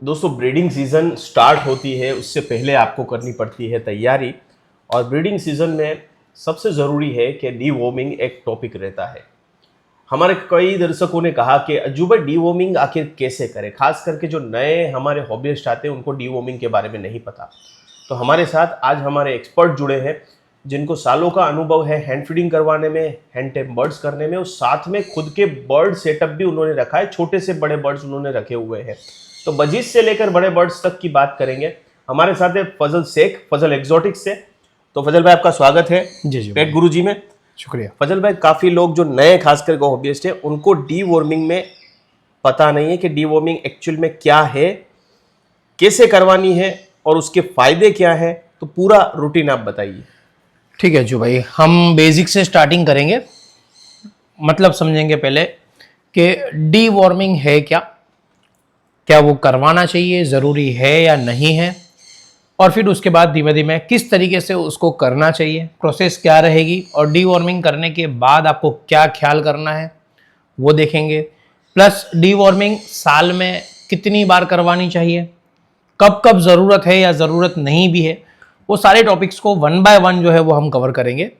दोस्तों breeding season start होती है, उससे पहले आपको करनी पड़ती है तैयारी। और ब्रीडिंग सीजन में सबसे ज़रूरी है कि डीवॉर्मिंग एक टॉपिक रहता है। हमारे कई दर्शकों ने कहा कि अज्जू भाई डीवॉर्मिंग आखिर कैसे करें, खास करके जो नए हमारे हॉबिस्ट आते हैं उनको डीवॉर्मिंग के बारे में नहीं पता। तो हमारे साथ आज हमारे एक्सपर्ट जुड़े हैं जिनको सालों का अनुभव है हैंड फीडिंग करवाने में, हैंड टेम बर्ड्स करने में, और साथ में खुद के बर्ड सेटअप भी उन्होंने रखा है। छोटे से बड़े बर्ड्स उन्होंने रखे हुए हैं, तो बजीज से लेकर बड़े बर्ड्स तक की बात करेंगे। हमारे साथ है फजल शेख, फजल एक्सोटिक्स से। तो फजल भाई आपका स्वागत है जी पेट गुरु जी में। शुक्रिया। फजल भाई, काफ़ी लोग जो नए खास करके हॉबिस्ट है उनको डीवॉर्मिंग में पता नहीं है कि डीवॉर्मिंग एक्चुअल में क्या है, कैसे करवानी है और उसके फायदे क्या है। तो पूरा रूटीन आप बताइए। ठीक है जो भाई, हम बेसिक से स्टार्टिंग करेंगे। मतलब समझेंगे पहले कि डीवॉर्मिंग है क्या, क्या वो करवाना चाहिए, ज़रूरी है या नहीं है, और फिर उसके बाद धीमे धीमे किस तरीके से उसको करना चाहिए, प्रोसेस क्या रहेगी, और डीवॉर्मिंग करने के बाद आपको क्या ख्याल करना है वो देखेंगे। प्लस डीवॉर्मिंग साल में कितनी बार करवानी चाहिए, कब कब ज़रूरत है या ज़रूरत नहीं भी है, वो सारे टॉपिक्स को वन बाय वन जो है वो हम कवर करेंगे।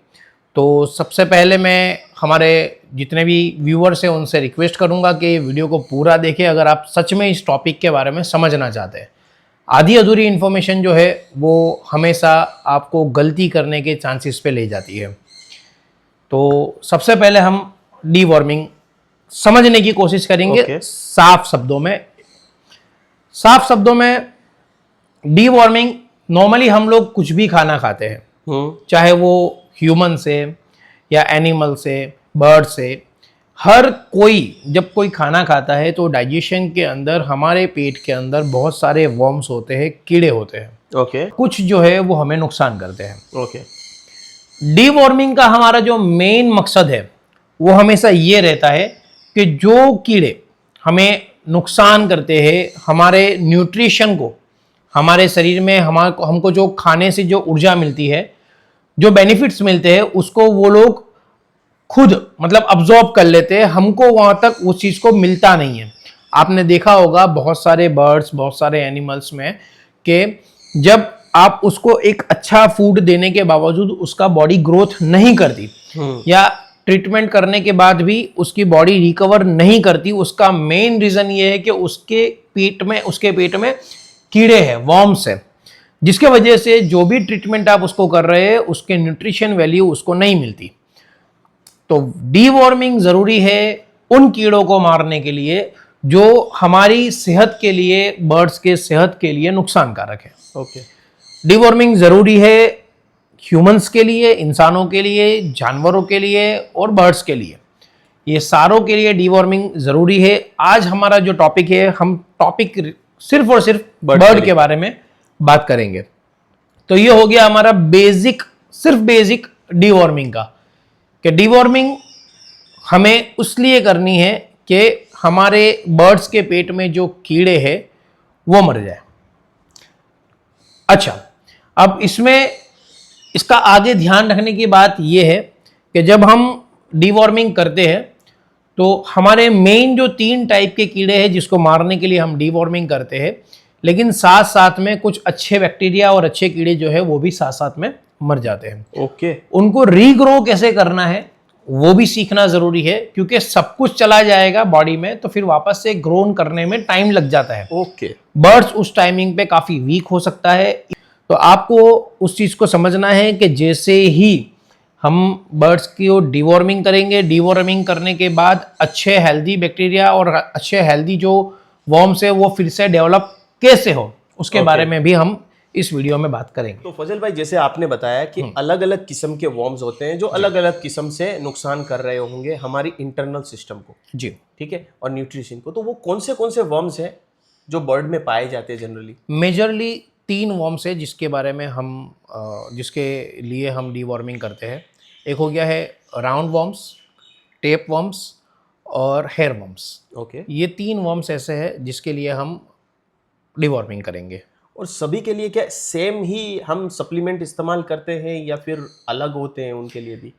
तो सबसे पहले मैं हमारे जितने भी व्यूअर्स हैं उनसे रिक्वेस्ट करूंगा कि वीडियो को पूरा देखें अगर आप सच में इस टॉपिक के बारे में समझना चाहते हैं। आधी अधूरी इन्फॉर्मेशन जो है वो हमेशा आपको गलती करने के चांसेस पे ले जाती है। तो सबसे पहले हम डीवॉर्मिंग समझने की कोशिश करेंगे। Okay. साफ शब्दों में डीवॉर्मिंग, नॉर्मली हम लोग कुछ भी खाना खाते हैं, चाहे वो ह्यूमन से या एनिमल से, बर्ड से। हर कोई जब कोई खाना खाता है तो डाइजेशन के अंदर, हमारे पेट के अंदर बहुत सारे वर्म्स होते हैं, कीड़े होते हैं। ओके कुछ जो है वो हमें नुकसान करते हैं। ओके डीवॉर्मिंग का हमारा जो मेन मकसद है वो हमेशा ये रहता है कि जो कीड़े हमें नुकसान करते हैं, हमारे न्यूट्रिशन को, हमारे शरीर में हमको जो खाने से जो ऊर्जा मिलती है, जो बेनिफिट्स मिलते हैं, उसको वो लोग खुद मतलब अब्जॉर्ब कर लेते हैं। हमको वहां तक उस चीज को मिलता नहीं है। आपने देखा होगा बहुत सारे बर्ड्स, बहुत सारे एनिमल्स में कि जब आप उसको एक अच्छा फूड देने के बावजूद उसका बॉडी ग्रोथ नहीं करती, या ट्रीटमेंट करने के बाद भी उसकी बॉडी रिकवर नहीं करती, उसका मेन रीजन ये है कि उसके पेट में कीड़े हैं, वर्म्स है, जिसके वजह से जो भी ट्रीटमेंट आप उसको कर रहे हैं उसके न्यूट्रिशन वैल्यू उसको नहीं मिलती। तो डीवॉर्मिंग जरूरी है उन कीड़ों को मारने के लिए जो हमारी सेहत के लिए, बर्ड्स के सेहत के लिए नुकसानकारक है। ओके डीवॉर्मिंग जरूरी है ह्यूमंस के लिए, इंसानों के लिए, जानवरों के लिए और बर्ड्स के लिए। ये सारों के लिए डीवॉर्मिंग जरूरी है। आज हमारा जो टॉपिक है, हम टॉपिक सिर्फ और सिर्फ बर्ड के बारे में बात करेंगे। तो ये हो गया हमारा बेसिक, सिर्फ बेसिक डीवॉर्मिंग का, कि डीवॉर्मिंग हमें उसलिए करनी है कि हमारे बर्ड्स के पेट में जो कीड़े हैं वो मर जाए। अच्छा, अब इसमें इसका आगे ध्यान रखने की बात यह है कि जब हम डीवॉर्मिंग करते हैं तो हमारे मेन जो 3 टाइप के कीड़े हैं जिसको मारने के लिए हम डीवॉर्मिंग करते हैं, लेकिन साथ साथ में कुछ अच्छे बैक्टीरिया और अच्छे कीड़े जो है वो भी साथ साथ में मर जाते हैं। ओके उनको रीग्रो कैसे करना है वो भी सीखना जरूरी है, क्योंकि सब कुछ चला जाएगा बॉडी में तो फिर वापस से ग्रोन करने में टाइम लग जाता है। ओके बर्ड्स उस टाइमिंग पे काफी वीक हो सकता है। तो आपको उस चीज को समझना है कि जैसे ही हम बर्ड्स की डीवॉर्मिंग करेंगे, डीवॉर्मिंग करने के बाद अच्छे हेल्दी बैक्टीरिया और अच्छे हेल्दी जो वर्म्स है वो फिर से डेवलप कैसे हो, उसके बारे में भी हम इस वीडियो में बात करेंगे। तो फजल भाई, जैसे आपने बताया कि अलग अलग किस्म के वर्म्स होते हैं जो अलग अलग किस्म से नुकसान कर रहे होंगे हमारी इंटरनल सिस्टम को, जी ठीक है, और न्यूट्रिशन को। तो वो कौन से वर्म्स हैं जो बर्ड में पाए जाते हैं जनरली? मेजरली 3 वर्म्स है जिसके बारे में हम जिसके लिए हम डीवॉर्मिंग करते हैं। एक हो गया है राउंड वर्म्स, टेप वर्म्स और हेयर वर्म्स। ओके ये 3 वर्म्स ऐसे हैं जिसके लिए हम डीवॉर्मिंग करेंगे। और सभी के लिए क्या सेम ही हम सप्लीमेंट इस्तेमाल करते हैं या फिर अलग होते हैं उनके लिए भी?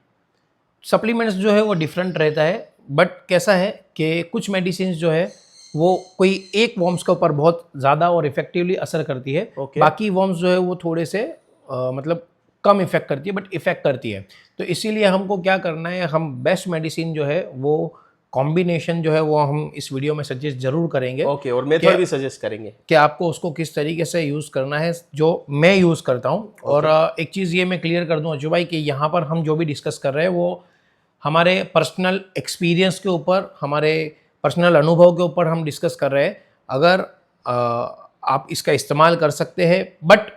सप्लीमेंट्स जो है वो डिफरेंट रहता है, बट कैसा है कि कुछ मेडिसिन जो है वो कोई एक वॉर्म्स के ऊपर बहुत ज़्यादा और इफेक्टिवली असर करती है। Okay. बाकी वॉर्म्स जो है वो थोड़े से मतलब कम इफेक्ट करती है, बट इफेक्ट करती है। तो इसीलिए हमको क्या करना है, हम बेस्ट मेडिसिन जो है वो कॉम्बिनेशन जो है वो हम इस वीडियो में सजेस्ट जरूर करेंगे ओके, और मेथड भी सजेस्ट करेंगे कि आपको उसको किस तरीके से यूज़ करना है, जो मैं यूज़ करता हूँ। और एक चीज़ ये मैं क्लियर कर दूँ अजू भाई कि यहाँ पर हम जो भी डिस्कस कर रहे हैं वो हमारे पर्सनल एक्सपीरियंस के ऊपर, हमारे पर्सनल अनुभव के ऊपर हम डिस्कस कर रहे हैं। अगर आप इसका इस्तेमाल कर सकते हैं, बट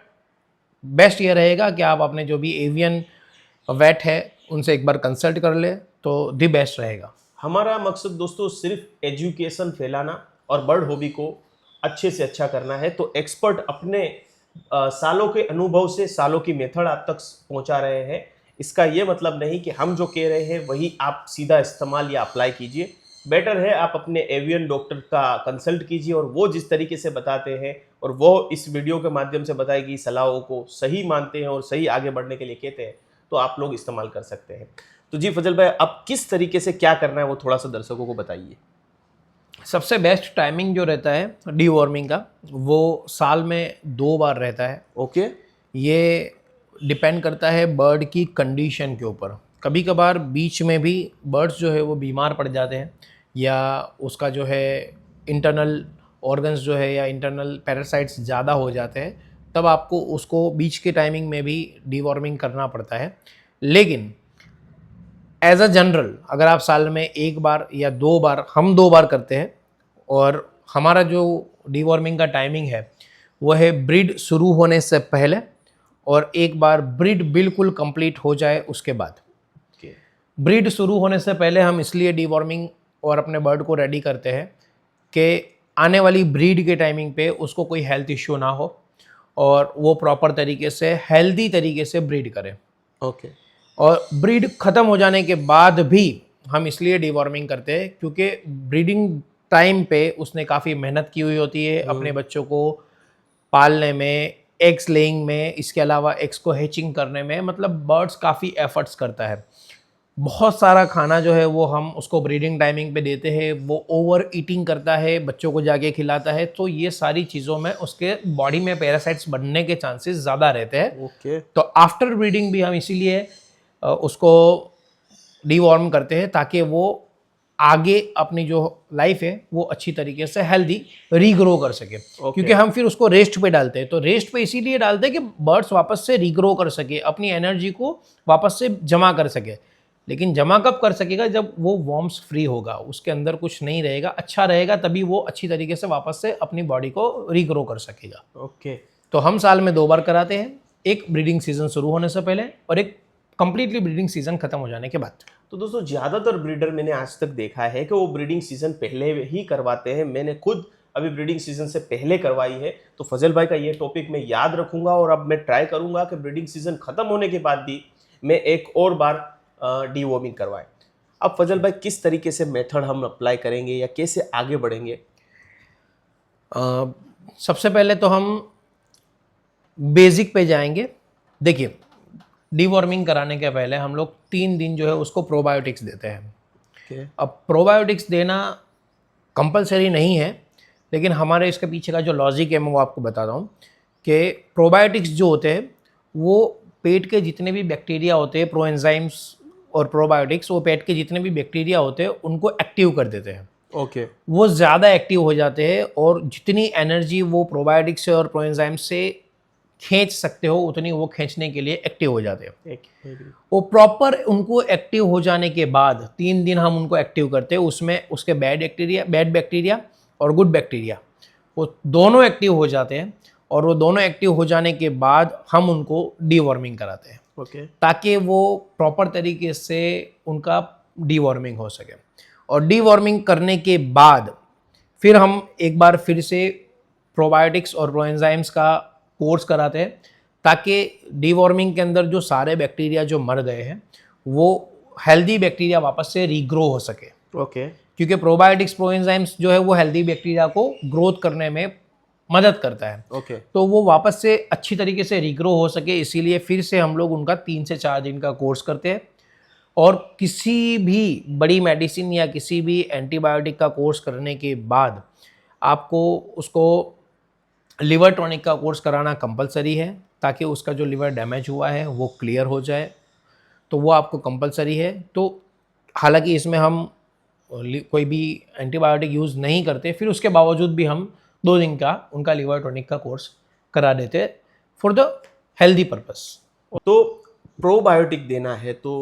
बेस्ट ये रहेगा कि आप अपने जो भी एवियन वेट है उनसे एक बार कंसल्ट कर ले तो दी बेस्ट रहेगा। हमारा मकसद दोस्तों सिर्फ एजुकेशन फैलाना और बर्ड हॉबी को अच्छे से अच्छा करना है। तो एक्सपर्ट अपने सालों के अनुभव से सालों की मेथड आप तक पहुंचा रहे हैं। इसका ये मतलब नहीं कि हम जो कह रहे हैं वही आप सीधा इस्तेमाल या अप्लाई कीजिए। बेटर है आप अपने एवियन डॉक्टर का कंसल्ट कीजिए और वो जिस तरीके से बताते हैं और वो इस वीडियो के माध्यम से बताई गई सलाहों को सही मानते हैं और सही आगे बढ़ने के लिए कहते हैं, तो आप लोग इस्तेमाल कर सकते हैं। तो जी फजल भाई, अब किस तरीके से क्या करना है वो थोड़ा सा दर्शकों को बताइए। सबसे बेस्ट टाइमिंग जो रहता है डीवॉर्मिंग का, वो साल में 2 बार रहता है। ओके। ये डिपेंड करता है बर्ड की कंडीशन के ऊपर। कभी कभार बीच में भी बर्ड्स जो है वो बीमार पड़ जाते हैं, या उसका जो है इंटरनल ऑर्गन्स जो है या इंटरनल पैरासाइट्स ज़्यादा हो जाते हैं, तब आपको उसको बीच के टाइमिंग में भी डीवॉर्मिंग करना पड़ता है। लेकिन एज अ जनरल अगर आप साल में 1 बार या 2 बार, हम 2 बार करते हैं, और हमारा जो डीवॉर्मिंग का टाइमिंग है वो है ब्रीड शुरू होने से पहले और एक बार ब्रीड बिल्कुल कंप्लीट हो जाए उसके बाद। ब्रीड शुरू होने से पहले हम इसलिए डीवॉर्मिंग और अपने बर्ड को रेडी करते हैं कि आने वाली ब्रीड के टाइमिंग पे उसको कोई हेल्थ इश्यू ना हो और वो प्रॉपर तरीके से हेल्दी तरीके से ब्रीड करे। ओके। और ब्रीड ख़त्म हो जाने के बाद भी हम इसलिए डीवॉर्मिंग करते हैं क्योंकि ब्रीडिंग टाइम पे उसने काफ़ी मेहनत की हुई होती है अपने बच्चों को पालने में, एग्स लेइंग में, इसके अलावा एग्स को हैचिंग करने में। मतलब बर्ड्स काफ़ी एफर्ट्स करता है। बहुत सारा खाना जो है वो हम उसको ब्रीडिंग टाइमिंग पे देते हैं, वो ओवर ईटिंग करता है, बच्चों को जाके खिलाता है, तो ये सारी चीज़ों में उसके बॉडी में पैरासाइट्स बनने के चांसेस ज़्यादा रहते हैं। ओके। तो आफ्टर ब्रीडिंग भी हम इसीलिए उसको डीवॉर्म करते हैं ताकि वो आगे अपनी जो लाइफ है वो अच्छी तरीके से हेल्दी रीग्रो कर सके। क्योंकि हम फिर उसको रेस्ट पे डालते हैं, तो रेस्ट पे इसीलिए डालते हैं कि बर्ड्स वापस से रीग्रो कर सके, अपनी एनर्जी को वापस से जमा कर सके। लेकिन जमा कब कर सकेगा? जब वो वॉर्म्स फ्री होगा, उसके अंदर कुछ नहीं रहेगा, अच्छा रहेगा, तभी वो अच्छी तरीके से वापस से अपनी बॉडी को रीग्रो कर सकेगा। ओके। तो हम साल में 2 बार कराते हैं, एक ब्रीडिंग सीजन शुरू होने से पहले और एक कंप्लीटली ब्रीडिंग सीजन खत्म हो जाने के बाद। तो दोस्तों ज़्यादातर ब्रीडर मैंने आज तक देखा है कि वो ब्रीडिंग सीजन पहले ही करवाते हैं। मैंने खुद अभी ब्रीडिंग सीजन से पहले करवाई है। तो फजल भाई का ये टॉपिक मैं याद रखूंगा और अब मैं ट्राई करूंगा कि ब्रीडिंग सीजन खत्म होने के बाद भी मैं एक और बार डीवॉर्मिंग करवाएं। अब फजल भाई, किस तरीके से मेथड हम अप्लाई करेंगे या कैसे आगे बढ़ेंगे? सबसे पहले तो हम बेसिक पे जाएंगे। देखिए, डीवॉर्मिंग कराने के पहले हम लोग 3 दिन जो है उसको प्रोबायोटिक्स देते हैं। अब प्रोबायोटिक्स देना कंपलसरी नहीं है, लेकिन हमारे इसके पीछे का जो लॉजिक है मैं वो आपको बताता हूँ कि प्रोबायोटिक्स जो होते हैं वो पेट के जितने भी बैक्टीरिया होते हैं, प्रोएंजाइम्स और प्रोबायोटिक्स, वो पेट के जितने भी बैक्टीरिया होते हैं उनको एक्टिव कर देते हैं। ओके। वो ज़्यादा एक्टिव हो जाते हैं और जितनी एनर्जी वो प्रोबायोटिक्स से और प्रोएंजाइम से खींच सकते हो उतनी वो खींचने के लिए एक्टिव हो जाते हैं। वो प्रॉपर उनको एक्टिव हो जाने के बाद 3 दिन हम उनको एक्टिव करते हैं। उसमें उसके बैड बैक्टीरिया और गुड बैक्टीरिया वो दोनों एक्टिव हो जाते हैं, और वो दोनों एक्टिव हो जाने के बाद हम उनको डीवॉर्मिंग कराते हैं। ओके। ताकि वो प्रॉपर तरीके से उनका डीवॉर्मिंग हो सके। और डीवॉर्मिंग करने के बाद फिर हम एक बार फिर से प्रोबायोटिक्स और प्रोएंजाइम्स का कोर्स कराते हैं, ताकि डीवॉर्मिंग के अंदर जो सारे बैक्टीरिया जो मर गए हैं वो हेल्दी बैक्टीरिया वापस से रीग्रो हो सके। ओके। क्योंकि प्रोबायोटिक्स प्रोएंजाइम्स जो है वो हेल्दी बैक्टीरिया को ग्रोथ करने में मदद करता है। ओके। तो वो वापस से अच्छी तरीके से रीग्रो हो सके, इसीलिए फिर से हम लोग उनका 3 से 4 दिन का कोर्स करते हैं। और किसी भी बड़ी मेडिसिन या किसी भी एंटीबायोटिक का कोर्स करने के बाद आपको उसको लिवर टॉनिक का कोर्स कराना कंपलसरी है, ताकि उसका जो लिवर डैमेज हुआ है वो क्लियर हो जाए, तो वो आपको कंपलसरी है। तो हालांकि इसमें हम कोई भी एंटीबायोटिक यूज़ नहीं करते, फिर उसके बावजूद भी हम 2 दिन का उनका लिवर टॉनिक का कोर्स करा देते फॉर द हेल्दी पर्पस। तो प्रोबायोटिक देना है तो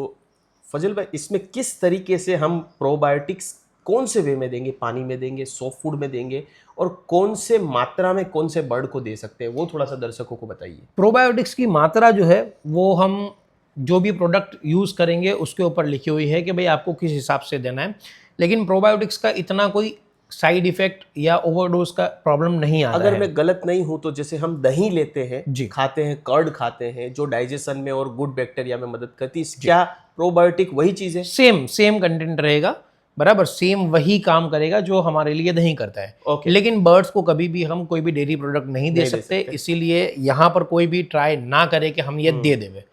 फजल भाई इसमें किस तरीके से हम प्रोबायोटिक्स कौन से वे में देंगे, पानी में देंगे, सॉफ्ट फूड में देंगे, और कौन से मात्रा में कौन से बर्ड को दे सकते हैं, वो थोड़ा सा दर्शकों को बताइए। प्रोबायोटिक्स की मात्रा जो है वो हम जो भी प्रोडक्ट यूज़ करेंगे उसके ऊपर लिखी हुई है कि भाई आपको किस हिसाब से देना है, लेकिन प्रोबायोटिक्स का इतना कोई साइड इफेक्ट या ओवरडोज का प्रॉब्लम नहीं आता अगर है। मैं गलत नहीं हूं तो जैसे हम दही लेते हैं, जी। खाते हैं, कर्ड खाते हैं, जो डाइजेशन में और गुड बैक्टीरिया में मदद करती है, क्या प्रोबायोटिक वही चीज है? सेम कंटेंट रहेगा, बराबर सेम वही काम करेगा जो हमारे लिए दही करता है। ओके। लेकिन बर्ड्स को कभी भी हम कोई भी डेयरी प्रोडक्ट नहीं दे नहीं दे सकते, सकते। इसीलिए यहाँ पर कोई भी ट्राई ना करे कि हम ये दे देवे,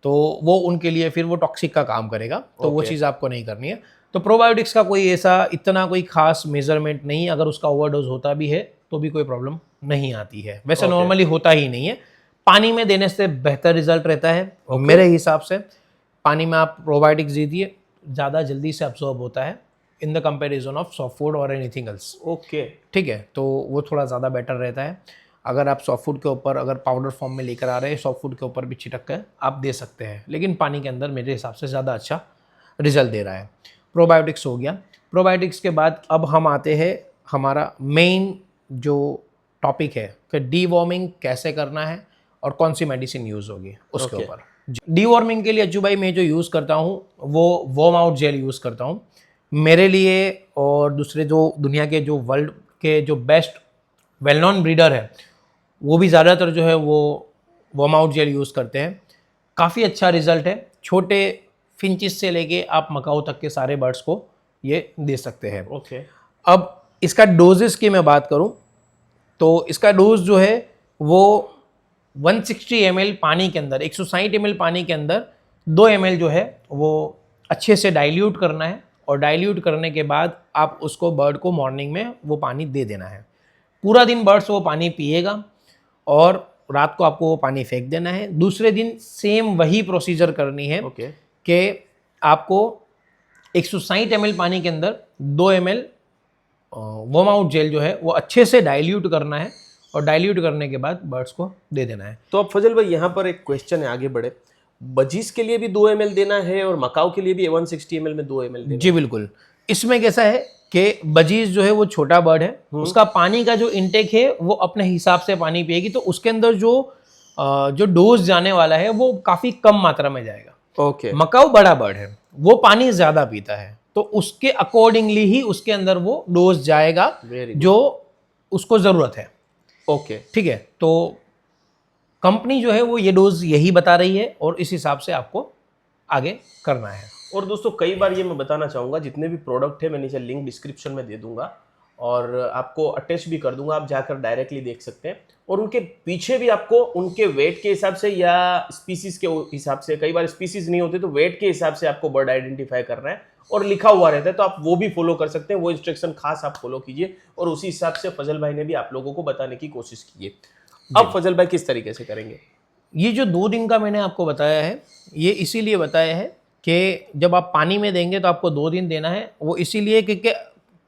तो वो उनके लिए फिर वो टॉक्सिक का काम करेगा, तो वो ओके। चीज़ आपको नहीं करनी है। तो प्रोबायोटिक्स का कोई ऐसा इतना कोई खास मेजरमेंट नहीं, अगर उसका ओवरडोज होता भी है तो भी कोई प्रॉब्लम नहीं आती है, वैसे ओके। नॉर्मली होता ही नहीं है। पानी में देने से बेहतर रिजल्ट रहता है और मेरे हिसाब से पानी में आप प्रोबायोटिक्स दीजिए, ज़्यादा जल्दी से अब्सॉर्ब होता है in the comparison of soft food और एनीथिंग एल्स। ओके। ठीक है, तो वो थोड़ा ज़्यादा बेटर रहता है। अगर आप सॉफ्ट फूड के ऊपर अगर पाउडर फॉर्म में लेकर आ रहे हैं, सॉफ्ट फूड के ऊपर भी छिटक कर आप दे सकते हैं, लेकिन पानी के अंदर मेरे हिसाब से ज़्यादा अच्छा रिजल्ट दे रहा है। प्रोबायोटिक्स हो गया। प्रोबायोटिक्स के बाद अब हम आते हैं हमारा मेन जो टॉपिक है कि डीवॉर्मिंग कैसे करना है और कौन सी मेडिसिन यूज़ होगी उसके ओके। ऊपर। डीवॉर्मिंग के लिए अज्जू भाई मैं जो यूज़ करता हूँ वो वॉर्म आउट जेल यूज़ करता हूँ मेरे लिए, और दूसरे जो दुनिया के जो वर्ल्ड के जो बेस्ट वेल नोन ब्रीडर है वो भी ज़्यादातर जो है वो वॉर्म आउट जेल यूज़ करते हैं। काफ़ी अच्छा रिजल्ट है, छोटे फिंचिस से लेके आप मकाऊ तक के सारे बर्ड्स को ये दे सकते हैं। ओके। अब इसका डोजेस की मैं बात करूं तो इसका डोज जो है वो 160 ml पानी के अंदर, 160 ml पानी के अंदर 2 ml जो है वो अच्छे से डाइल्यूट करना है, और डाइल्यूट करने के बाद आप उसको बर्ड को मॉर्निंग में वो पानी दे देना है। पूरा दिन बर्ड्स वो पानी पिएगा और रात को आपको वो पानी फेंक देना है। दूसरे दिन सेम वही प्रोसीजर करनी है ओके। कि आपको 160 ml पानी के अंदर 2 ml वॉर्म आउट जेल जो है वो अच्छे से डाइल्यूट करना है, और डाइल्यूट करने के बाद बर्ड्स को दे देना है। तो अब फजल भाई यहाँ पर एक क्वेश्चन है, आगे बढ़े। बजीज के लिए भी 2 ml देना है और मकाऊ के लिए भी 160 ml में 2 ml देना जी बिल्कुल। इसमें कैसा है कि बजीज जो है वो छोटा बर्ड है, उसका पानी का जो इनटेक है वो अपने हिसाब से पानी पिएगी, तो उसके अंदर जो डोज जाने वाला है वो काफ़ी कम मात्रा में जाएगा। है। ओके। मकाऊ बड़ा बर्ड है, वो पानी ज़्यादा पीता है, तो उसके अकॉर्डिंगली ही उसके अंदर वो डोज जाएगा वेरी जो उसको ज़रूरत है। ओके। ठीक है, तो कंपनी जो है वो ये डोज यही बता रही है और इस हिसाब से आपको आगे करना है। और दोस्तों कई बार ये मैं बताना चाहूँगा, जितने भी प्रोडक्ट है मैं नीचे लिंक डिस्क्रिप्शन में दे दूंगा और आपको अटैच भी कर दूंगा, आप जाकर डायरेक्टली देख सकते हैं। और उनके पीछे भी आपको उनके वेट के हिसाब से या स्पीसीज के हिसाब से, कई बार स्पीसीज नहीं होते तो वेट के हिसाब से आपको बर्ड आइडेंटिफाई करना है और लिखा हुआ रहता है, तो आप वो भी फॉलो कर सकते हैं। वो इंस्ट्रक्शन खास आप फॉलो कीजिए और उसी हिसाब से फजल भाई ने भी आप लोगों को बताने की कोशिश की है। अब फजल भाई किस तरीके से करेंगे? ये जो 2 दिन का मैंने आपको बताया है, ये इसीलिए बताया है कि जब आप पानी में देंगे तो आपको 2 दिन देना है। वो इसीलिए क्योंकि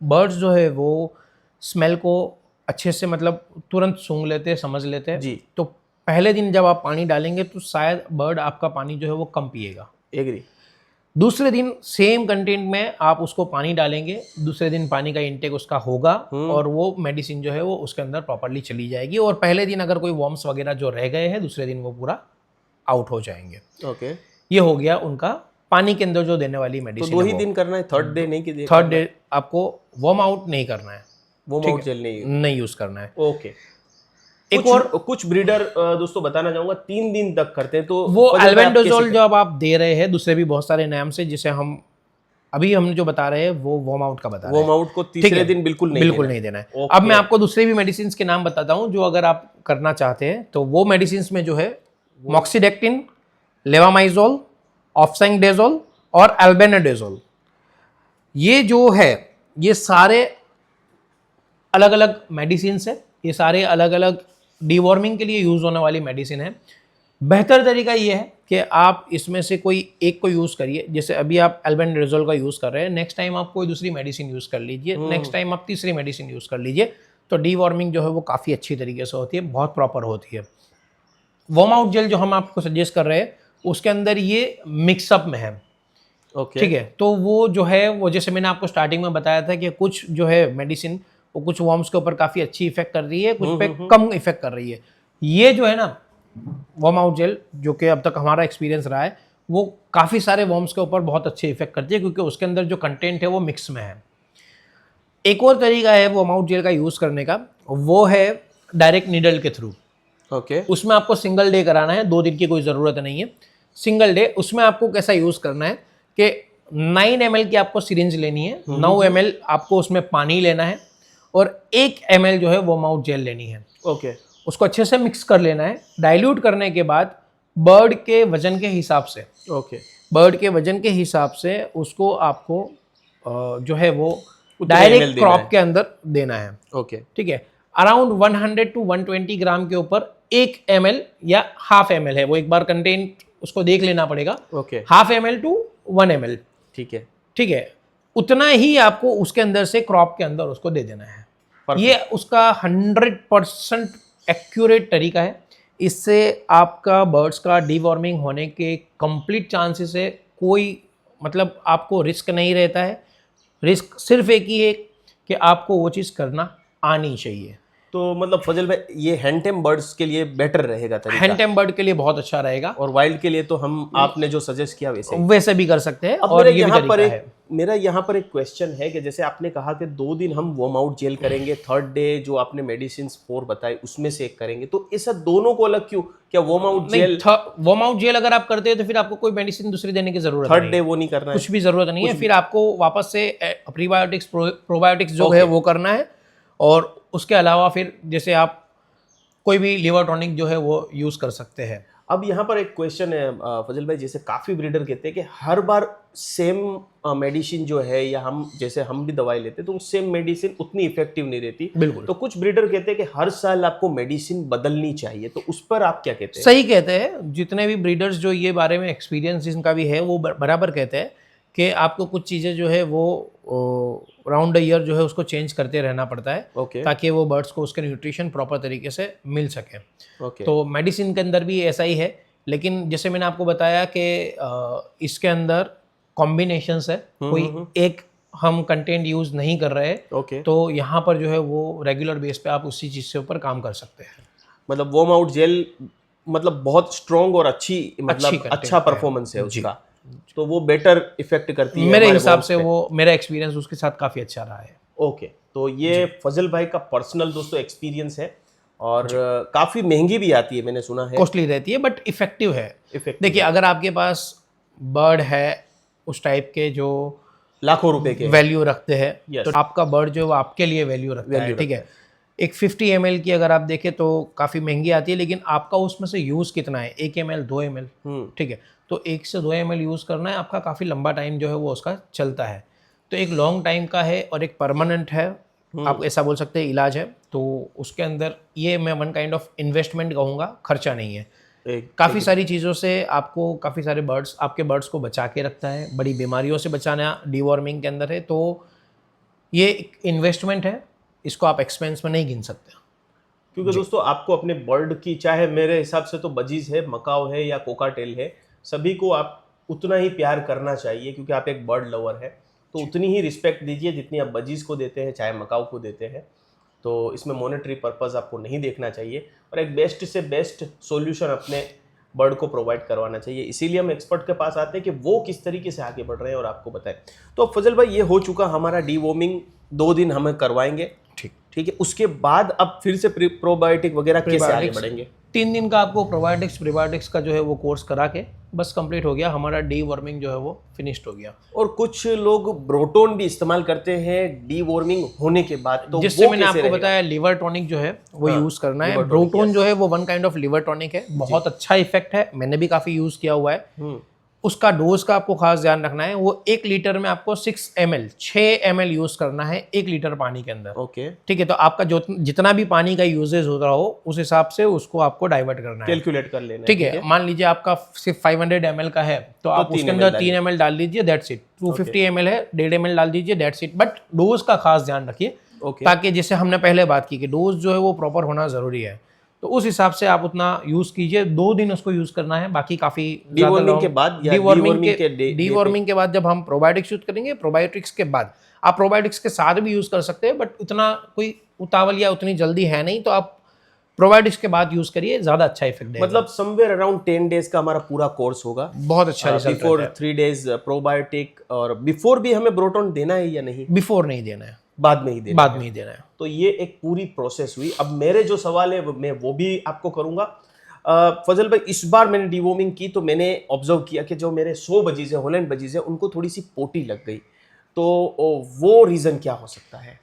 बर्ड्स जो है वो स्मेल को अच्छे से मतलब तुरंत सूंघ लेते हैं, समझ लेते हैं। जी। तो पहले दिन जब आप पानी डालेंगे तो शायद बर्ड आपका पानी जो है वो कम पिएगा। एग्री। दूसरे दिन सेम कंटेंट में आप उसको पानी डालेंगे, दूसरे दिन पानी का इंटेक उसका होगा और वो मेडिसिन जो है वो उसके अंदर प्रॉपर्ली चली जाएगी, और पहले दिन अगर कोई वॉर्म्स वगैरह जो रह गए हैं दूसरे दिन वो पूरा आउट हो जाएंगे। ओके। ये हो गया उनका पानी के अंदर जो देने वाली तो मेडिसिन। 2 ही दिन करना है, थर्ड डे नहीं कि थर्ड डे आपको वार्म आउट नहीं करना है, वो माउथ जेल नहीं यूज करना है। ओके। एक और कुछ ब्रीडर दोस्तों बताना चाहूंगा 3 दिन तक करते हैं, तो वो फजल भाई आप एल्बेंडाजोल कैसे जब आप दे रहे हैं, दूसरे भी बहुत सारे नाम से, जिसे हम अभी हमने जो बता रहे हैं वो वार्म आउट का बता रहे वो हैं। माउथ को ठीक तीसरे है, दिन बिल्कुल नहीं बिल्कुल देना नहीं देना है। ओके। अब मैं आपको दूसरे भी मेडिसिन के नाम बताता हूँ जो अगर आप करना चाहते हैं, तो वो मेडिसिन में जो है मॉक्सीडेक्टिन, लेवामाइजोल, ऑफ्सेंगडेजोल और एल्बेंडाजोल, ये जो है ये सारे अलग अलग मेडिसिन है, ये सारे अलग अलग डीवॉर्मिंग के लिए यूज़ होने वाली मेडिसिन है। बेहतर तरीका ये है कि आप इसमें से कोई एक को यूज़ करिए। जैसे अभी आप एल्बेंडाजोल का यूज़ कर रहे हैं, नेक्स्ट टाइम आप कोई दूसरी मेडिसिन यूज़ कर लीजिए, नेक्स्ट टाइम आप तीसरी मेडिसिन यूज़ कर लीजिए, तो डीवॉर्मिंग जो है वो काफ़ी अच्छी तरीके से होती है, बहुत प्रॉपर होती है। वार्म आउट जेल जो हम आपको सजेस्ट कर रहे हैं उसके अंदर ये मिक्सअप में है, ओके ठीक है। तो वो जो है वो जैसे मैंने आपको स्टार्टिंग में बताया था कि कुछ जो है मेडिसिन वो कुछ वॉर्म्स के ऊपर काफ़ी अच्छी इफेक्ट कर रही है, कुछ पे कम इफेक्ट कर रही है। ये जो है ना वार्म आउट जेल, जो कि अब तक हमारा एक्सपीरियंस रहा है, वो काफ़ी सारे वॉर्म्स के ऊपर बहुत अच्छे इफेक्ट करती है, क्योंकि उसके अंदर जो कंटेंट है वो मिक्स में है। एक और तरीका है वार्म आउट जेल का यूज़ करने का, वो है डायरेक्ट नीडल के थ्रू। ओके उसमें आपको सिंगल डे कराना है, 2 दिन की कोई ज़रूरत नहीं है, सिंगल डे। उसमें आपको कैसा यूज़ करना है कि 9 ml की आपको सिरिंज लेनी है, 9 ml आपको उसमें पानी लेना है और 1 ml जो है वार्म आउट जेल लेनी है। ओके उसको अच्छे से मिक्स कर लेना है। डाइल्यूट करने के बाद बर्ड के वजन के हिसाब से, ओके बर्ड के वजन के हिसाब से उसको आपको जो है वो उतने ml डायरेक्ट देना क्रॉप है। के अंदर देना है, ओके ठीक है। अराउंड 100 to 120 ग्राम के ऊपर 1 ml या हाफ ml है, वो एक बार कंटेंट उसको देख लेना पड़ेगा, okay half ml to 1 ml, ठीक है ठीक है। उतना ही आपको उसके अंदर से क्रॉप के अंदर उसको दे देना है। ये उसका 100% एक्यूरेट तरीका है। इससे आपका बर्ड्स का डीवॉर्मिंग होने के कंप्लीट चांसेस है, कोई मतलब आपको रिस्क नहीं रहता है। रिस्क सिर्फ एक ही है कि आपको वो चीज़ करना आनी चाहिए। तो मतलब फजल भाई ये हैंडटेम बर्ड्स के लिए बेटर रहेगा तरीका, हैंड बर्ड के लिए बहुत अच्छा रहेगा, और वाइल्ड के लिए तो हम आपने जो सजेस्ट किया वैसे ही। वैसे भी कर सकते हैं। अब और ये भी तरीका है। मेरा यहाँ पर एक क्वेश्चन है कि जैसे आपने कहा कि 2 दिन हम वार्म आउट जेल करेंगे, थर्ड डे जो आपने मेडिसिन 4 बताए उसमें से एक करेंगे, तो ऐसा दोनों को अलग क्यों? क्या warm out gel warm out gel अगर आप करते हैं तो फिर आपको कोई मेडिसिन दूसरी देने की जरूरत थर्ड नहीं डे है, वो नहीं करना है? कुछ भी जरूरत नहीं है। फिर आपको वापस से प्रीबायोटिक्स प्रोबायोटिक्स जो है वो करना है। और उसके अलावा फिर जैसे आप कोई भी लिवर टॉनिक जो है वो यूज कर सकते हैं। अब यहाँ पर एक क्वेश्चन है फजल भाई, जैसे काफ़ी ब्रीडर कहते हैं कि हर बार सेम मेडिसिन जो है, या हम भी दवाई लेते हैं तो सेम मेडिसिन उतनी इफेक्टिव नहीं रहती। बिल्कुल। तो कुछ ब्रीडर कहते हैं कि हर साल आपको मेडिसिन बदलनी चाहिए, तो उस पर आप क्या कहते हैं? सही कहते हैं, जितने भी ब्रीडर्स जो ये बारे में एक्सपीरियंस जिनका भी है वो बराबर कहते हैं कि आपको कुछ चीज़ें जो है वो राउंड द ईयर जो है उसको चेंज करते रहना पड़ता है, ओके ताकि वो बर्ड्स को उसके न्यूट्रिशन प्रॉपर तरीके से मिल सके। ओके तो मेडिसिन के अंदर भी ऐसा ही है, लेकिन जैसे मैंने आपको बताया कि इसके अंदर कॉम्बिनेशंस है, कोई एक हम कंटेंट यूज़ नहीं कर रहे हैं। ओके तो यहाँ पर जो है वो रेगुलर बेस पे आप उसी चीज़ से ऊपर काम कर सकते हैं। मतलब वार्म आउट जेल मतलब बहुत स्ट्रॉन्ग और मतलब content अच्छा है। परफॉर्मेंस है उसका, तो वो बेटर इफेक्ट करती है मेरे हमारे हिसाब worms से पे। वो मेरा एक्सपीरियंस उसके साथ काफ़ी अच्छा रहा है। ओके, तो ये फजल भाई का पर्सनल दोस्तों एक्सपीरियंस है, और काफ़ी महंगी भी आती है मैंने सुना है। कॉस्टली रहती है बट इफेक्टिव है। इफेक्ट देखिए, अगर आपके पास बर्ड है उस टाइप के जो लाखों रुपए के वैल्यू रखते हैं, Yes. तो आपका बर्ड जो है वो आपके लिए वैल्यू रखता है, Value ठीक है। एक 50 ml की अगर आप देखें तो काफ़ी महंगी आती है, लेकिन आपका उसमें से यूज़ कितना है, 1 ml 2 ml, ठीक है। तो 1 से 2 ml यूज़ करना है, आपका काफ़ी लंबा टाइम जो है वो उसका चलता है। तो एक लॉन्ग टाइम का है और एक परमानेंट है, आप ऐसा बोल सकते हैं इलाज है। तो उसके अंदर ये मैं वन काइंड ऑफ इन्वेस्टमेंट कहूँगा, खर्चा नहीं है। काफ़ी सारी चीज़ों से आपको काफ़ी सारे बर्ड्स, आपके बर्ड्स को बचा के रखता है, बड़ी बीमारियों से बचाना डीवॉर्मिंग के अंदर है। तो ये एक इन्वेस्टमेंट है, इसको आप एक्सपेंस में नहीं गिन सकते। क्योंकि दोस्तों आपको अपने बर्ड की, चाहे मेरे हिसाब से तो बजीज है, मकाओ है या कोकाटेल है, सभी को आप उतना ही प्यार करना चाहिए, क्योंकि आप एक बर्ड लवर है, तो उतनी ही रिस्पेक्ट दीजिए जितनी आप बजीज को देते हैं, चाहे मकाओ को देते हैं। तो इसमें मॉनेटरी पर्पस आपको नहीं देखना चाहिए, और एक बेस्ट से बेस्ट सॉल्यूशन अपने बर्ड को प्रोवाइड करवाना चाहिए। इसीलिए हम एक्सपर्ट के पास आते हैं कि वो किस तरीके से आगे बढ़ रहे हैं और आपको बताएं। तो अब फजल भाई, ये हो चुका हमारा डीवॉर्मिंग, 2 दिन हमें करवाएंगे, ठीक है। उसके बाद अब फिर से प्रोबायोटिक वगैरह कैसे आगे बढ़ेंगे? 3 दिन का आपको प्रोबायोटिक्स का जो है वो कोर्स करा के बस कंप्लीट हो गया, हमारा डीवॉर्मिंग जो है वो फिनिश्ड हो गया। और कुछ लोग ब्रोटोन भी इस्तेमाल करते हैं डीवॉर्मिंग होने के बाद, तो जिससे वो मैंने कैसे आपको रहेगा? बताया लिवर टॉनिक जो है वो यूज करना है। liver tonic, ब्रोटोन जो है वो one kind of liver tonic है, बहुत अच्छा इफेक्ट है, मैंने भी काफी यूज किया हुआ है। उसका डोज का आपको खास ध्यान रखना है। वो 1 लीटर में आपको 6 ml यूज़ करना है 1 लीटर पानी के अंदर। ओके, ठीक है, तो आपका जो जितना भी पानी का यूजेज होता हो उस हिसाब से उसको आपको डाइवर्ट करना है। कैलकुलेट कर लेना है। ठीक है, मान लीजिए आपका सिर्फ 500 ml का है तो आप 3 उसके ml अंदर 3 ml डाल दीजिए, दैट्स इट। 250 ml है, 1.5 ml डाल दीजिए, दैट्स इट। बट डोज का खास ध्यान रखिए, ओके, ताकि जैसे हमने पहले बात की कि डोज जो है वो प्रॉपर होना ज़रूरी है। तो उस हिसाब से आप उतना यूज़ कीजिए। 2 दिन उसको यूज़ करना है, बाकी काफ़ी डीवॉर्मिंग के बाद या डीवॉर्मिंग के डे पे? डीवॉर्मिंग के बाद जब हम प्रोबायोटिक्स यूज करेंगे, प्रोबायोटिक्स के बाद आप प्रोबायोटिक्स के साथ भी यूज़ कर सकते हैं, बट उतना कोई उतावल या उतनी जल्दी है नहीं, तो आप प्रोबायोटिक्स के बाद यूज़ करिए, ज़्यादा अच्छा इफेक्ट देगा। मतलब समवेयर अराउंड 10 डेज का हमारा पूरा कोर्स होगा। बहुत अच्छा रिजल्ट बिफोर रहता 3 डेज प्रोबायोटिक, और बिफोर भी हमें ब्रोटॉन देना है या नहीं? है। बिफोर नहीं देना है, बाद में ही देना बाद है। में ही देना है। तो ये एक पूरी प्रोसेस हुई। अब मेरे जो सवाल है मैं वो भी आपको करूंगा। फजल भाई, इस बार मैंने डिवॉर्मिंग की तो मैंने ऑब्जर्व किया कि जो मेरे 100 बजीज है, हॉलैंड बजीज है, उनको थोड़ी सी पोटी लग गई। तो वो रीजन क्या हो सकता है?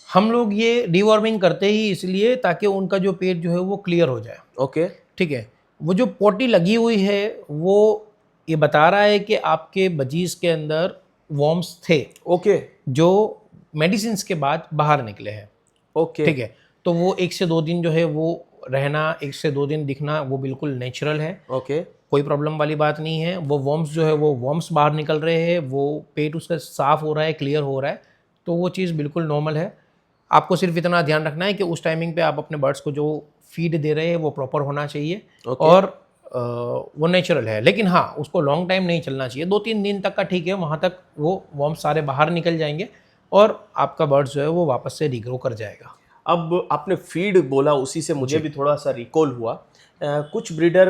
हम लोग ये डीवॉर्मिंग करते ही इसलिए ताकि उनका जो पेट जो है वो क्लियर हो जाए। ओके, ठीक है, वो जो पोटी लगी हुई है वो ये बता रहा है कि आपके बजीज के अंदर वॉर्म्स थे ओके, जो मेडिसिन के बाद बाहर निकले हैं। ओके, ठीक है, तो वो 1 से 2 दिन जो है वो रहना, 1 से 2 दिन दिखना, वो बिल्कुल नेचुरल है, ओके, कोई प्रॉब्लम वाली बात नहीं है। वो वॉर्म्स जो है वो वॉर्म्स बाहर निकल रहे हैं, वो पेट उसका साफ हो रहा है, क्लियर हो रहा है, तो वो चीज़ बिल्कुल नॉर्मल है। आपको सिर्फ इतना ध्यान रखना है कि उस टाइमिंग पे आप अपने बर्ड्स को जो फीड दे रहे हैं वो प्रॉपर होना चाहिए। ओके। और वो नेचुरल है, लेकिन हाँ उसको लॉन्ग टाइम नहीं चलना चाहिए। 2-3 दिन तक का ठीक है, वहाँ तक वो वॉर्म्स सारे बाहर निकल जाएंगे और आपका बर्ड्स जो है वो वापस से रिग्रो कर जाएगा। अब आपने फीड बोला, उसी से मुझे भी थोड़ा सा रिकॉल हुआ। कुछ ब्रीडर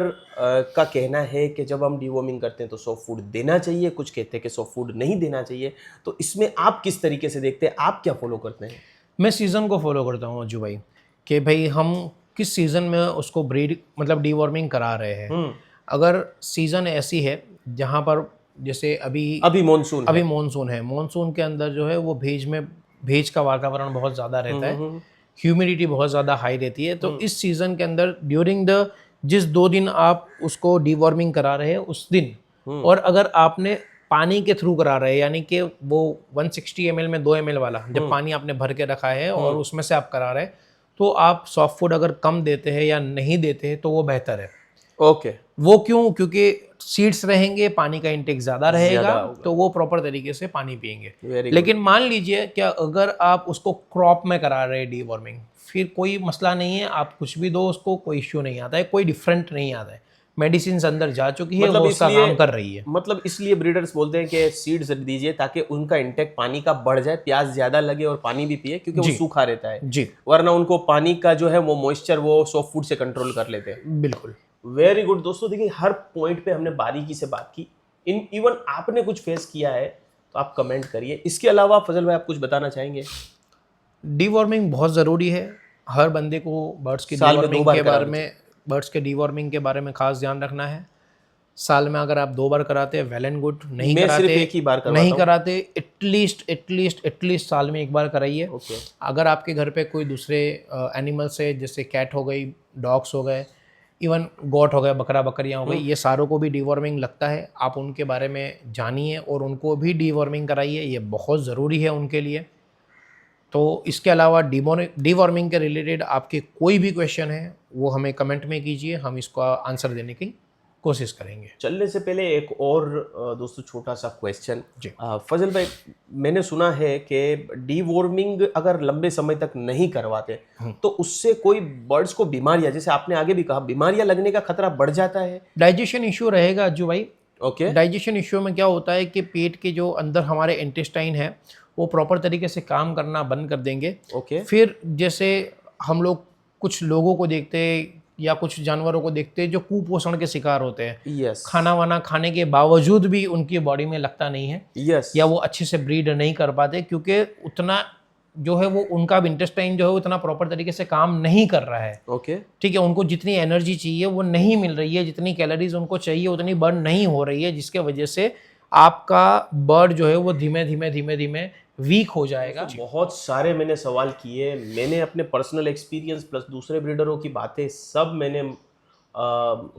का कहना है कि जब हम डिवॉर्मिंग करते हैं तो सॉफ्ट फूड देना चाहिए, कुछ कहते हैं कि सॉफ्ट फूड नहीं देना चाहिए। तो इसमें आप किस तरीके से देखते हैं, आप क्या फॉलो करते हैं? मैं सीज़न को फॉलो करता हूँ अज्जू भाई, कि भाई हम किस सीज़न में उसको ब्रीड मतलब डीवॉर्मिंग करा रहे हैं। अगर सीज़न ऐसी है जहाँ पर जैसे अभी मॉनसून अभी है। मॉनसून है, मॉनसून के अंदर जो है वो भेज का वातावरण बहुत ज़्यादा रहता है, ह्यूमिडिटी बहुत ज़्यादा हाई रहती है। तो इस सीज़न के अंदर ड्यूरिंग द जिस 2 दिन आप उसको डीवॉर्मिंग करा रहे हैं उस दिन, और अगर आपने पानी के थ्रू करा रहे हैं, यानी कि वो 160 ml में 2 ml वाला जब पानी आपने भर के रखा है और उसमें से आप करा रहे हैं, तो आप सॉफ्ट फूड अगर कम देते हैं या नहीं देते हैं तो वो बेहतर है। ओके, वो क्यों? क्योंकि सीड्स रहेंगे, पानी का इंटेक ज़्यादा रहेगा, ज़्यादा होगा। तो वो प्रॉपर तरीके से पानी पिएंगे। Very good. लेकिन मान लीजिए क्या अगर आप उसको क्रॉप में करा रहे हैं डीवॉर्मिंग, फिर कोई मसला नहीं है, आप कुछ भी दो उसको, कोई इश्यू नहीं आता है, कोई डिफरेंट नहीं आता है। मेडिसिन अंदर जा चुकी है, वो उसका काम कर रही है। मतलब इसलिए ब्रीडर्स बोलते हैं कि सीड्स दीजिए ताकि उनका इंटेक पानी का बढ़ जाए, प्यास ज्यादा लगे और पानी भी पिए, क्योंकि वो सूखा रहता है। जी वरना उनको पानी का जो है वो मॉइस्चर वो सॉफ्ट फूड से कंट्रोल कर लेते हैं। बिल्कुल। वेरी गुड दोस्तों, देखिए हर पॉइंट पे हमने बारीकी से बात की। इवन आपने कुछ फेस किया है तो आप कमेंट करिए। इसके अलावा फजल भाई आप कुछ बताना चाहेंगे? डीवॉर्मिंग बहुत ज़रूरी है, हर बंदे को बर्ड्स की साल में 2 डीवॉर्मिंग बार के कराना बारे में बर्ड्स के डीवॉर्मिंग के बारे में खास ध्यान रखना है। साल में अगर आप 2 बार कराते हैं वेल एंड गुड, नहीं मैं कराते, सिर्फ एक ही बार करवाता नहीं हूं। कराते, एटलीस्ट साल में 1 बार कराइए। ओके, अगर आपके घर पे कोई दूसरे एनिमल्स है, जैसे कैट हो गई, डॉग्स हो गए, इवन गोट हो गए, बकरा बकरियाँ हो गई, ये सारों को भी डीवॉर्मिंग लगता है, आप उनके बारे में जानिए और उनको भी डीवॉर्मिंग कराइए, ये बहुत ज़रूरी है उनके लिए। तो इसके अलावा डीवॉर्मिंग के रिलेटेड आपके कोई भी क्वेश्चन है वो हमें कमेंट में कीजिए, हम इसका आंसर देने की कोशिश करेंगे। चलने से पहले एक और दोस्तों छोटा सा क्वेश्चन। जी। फजल भाई, मैंने सुना है कि डीवॉर्मिंग अगर लंबे समय तक नहीं करवाते तो उससे कोई बर्ड्स को बीमारियां, जैसे आपने आगे भी कहा, बीमारियां लगने का खतरा बढ़ जाता है। डाइजेशन इश्यू रहेगा अज्जू भाई। ओके, डाइजेशन इश्यू में क्या होता है कि पेट के जो अंदर हमारे इंटेस्टाइन है वो प्रॉपर तरीके से काम करना बंद कर देंगे। ओके, फिर जैसे हम लोग कुछ लोगों को देखते हैं या कुछ जानवरों को देखते हैं जो कुपोषण के शिकार होते हैं, यस, खाना वाना खाने के बावजूद भी उनकी बॉडी में लगता नहीं है, यस, या वो अच्छे से ब्रीड नहीं कर पाते क्योंकि उतना जो है वो उनका इंटेस्टाइन जो है उतना प्रॉपर तरीके से काम नहीं कर रहा है। ओके, ठीक है, उनको जितनी एनर्जी चाहिए वो नहीं मिल रही है, जितनी कैलोरीज उनको चाहिए उतनी बर्न नहीं हो रही है, जिसके वजह से आपका बर्ड जो है वो धीमे धीमे वीक हो जाएगा। बहुत सारे मैंने सवाल किए, मैंने अपने पर्सनल एक्सपीरियंस प्लस दूसरे ब्रीडरों की बातें सब मैंने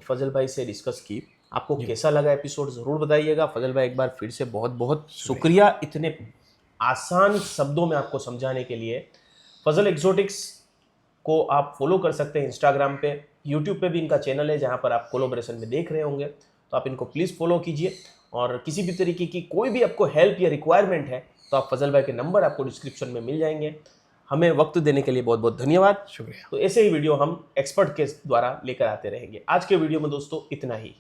फजल भाई से डिस्कस की। आपको कैसा लगा एपिसोड ज़रूर बताइएगा। फजल भाई एक बार फिर से बहुत बहुत शुक्रिया इतने आसान शब्दों में आपको समझाने के लिए। फजल एक्सोटिक्स को आप फॉलो कर सकते हैं इंस्टाग्राम पे, यूट्यूब पे भी इनका चैनल है जहाँ पर आप कोलोब्रेशन में देख रहे होंगे, तो आप इनको प्लीज़ फॉलो कीजिए। और किसी भी तरीके की कोई भी आपको हेल्प या रिक्वायरमेंट है तो आप फजल भाई के नंबर आपको डिस्क्रिप्शन में मिल जाएंगे। हमें वक्त देने के लिए बहुत बहुत धन्यवाद। शुक्रिया। तो ऐसे ही वीडियो हम एक्सपर्ट के द्वारा लेकर आते रहेंगे। आज के वीडियो में दोस्तों इतना ही।